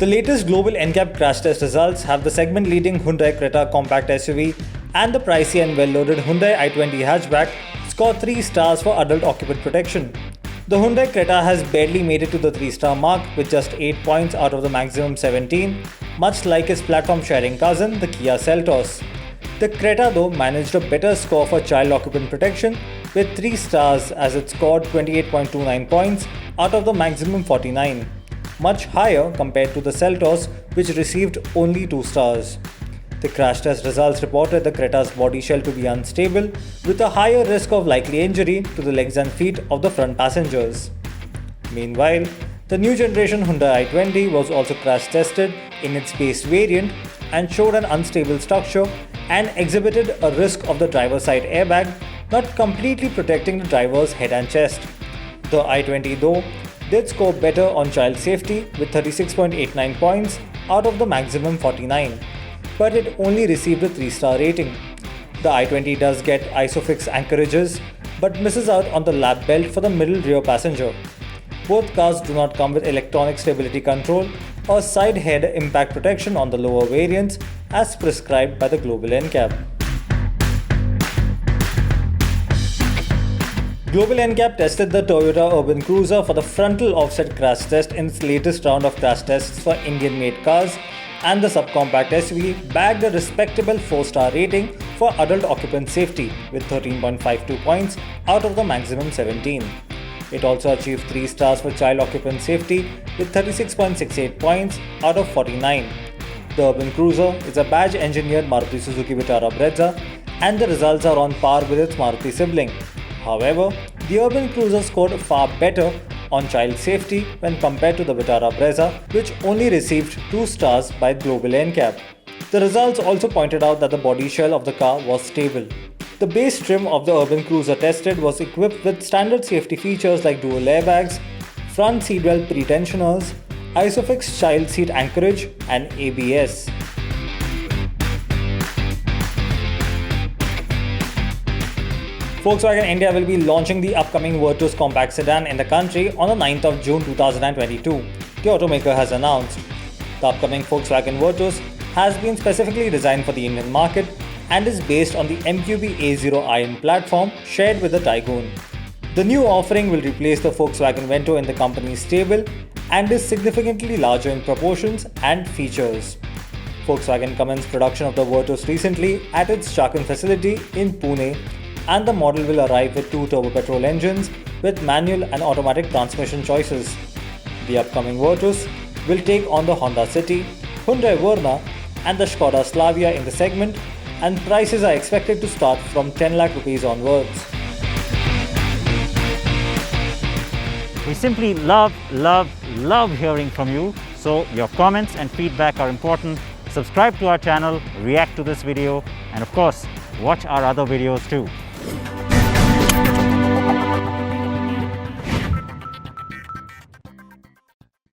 The latest global NCAP crash test results have the segment-leading Hyundai Creta compact SUV and the pricey and well-loaded Hyundai i20 hatchback score 3 stars for adult occupant protection. The Hyundai Creta has barely made it to the 3-star mark with just 8 points out of the maximum 17, much like its platform-sharing cousin, the Kia Seltos. The Creta though managed a better score for child occupant protection with 3 stars as it scored 28.29 points out of the maximum 49, much higher compared to the Seltos which received only 2 stars. The crash test results reported the Creta's body shell to be unstable with a higher risk of likely injury to the legs and feet of the front passengers. Meanwhile, the new generation Hyundai i20 was also crash tested in its base variant and showed an unstable structure and exhibited a risk of the driver's side airbag not completely protecting the driver's head and chest. The i20 though did score better on child safety with 36.89 points out of the maximum 49, but it only received a 3-star rating. The i20 does get ISOFIX anchorages but misses out on the lap belt for the middle rear passenger. Both cars do not come with electronic stability control or side head impact protection on the lower variants as prescribed by the global NCAP. Global NCAP tested the Toyota Urban Cruiser for the frontal offset crash test in its latest round of crash tests for Indian-made cars, and the subcompact SUV bagged a respectable 4-star rating for adult occupant safety with 13.52 points out of the maximum 17. It also achieved 3 stars for child occupant safety with 36.68 points out of 49. The Urban Cruiser is a badge-engineered Maruti Suzuki Vitara Brezza, and the results are on par with its Maruti sibling. However, the Urban Cruiser scored far better on child safety when compared to the Vitara Brezza, which only received 2 stars by global NCAP. The results also pointed out that the body shell of the car was stable. The base trim of the Urban Cruiser tested was equipped with standard safety features like dual airbags, front seatbelt pretensioners, ISOFIX child seat anchorage, and ABS. Volkswagen India will be launching the upcoming Virtus compact sedan in the country on the 9th of June 2022, the automaker has announced. The upcoming Volkswagen Virtus has been specifically designed for the Indian market and is based on the MQB A0 Iron platform shared with the Taygun. The new offering will replace the Volkswagen Vento in the company's stable and is significantly larger in proportions and features. Volkswagen commenced production of the Virtus recently at its Chakan facility in Pune, and the model will arrive with 2 turbo petrol engines with manual and automatic transmission choices. The upcoming Virtus will take on the Honda City, Hyundai Verna and the Skoda Slavia in the segment, and prices are expected to start from 10 lakh rupees onwards. We simply love hearing from you. So your comments and feedback are important. Subscribe to our channel, react to this video, and of course, watch our other videos too.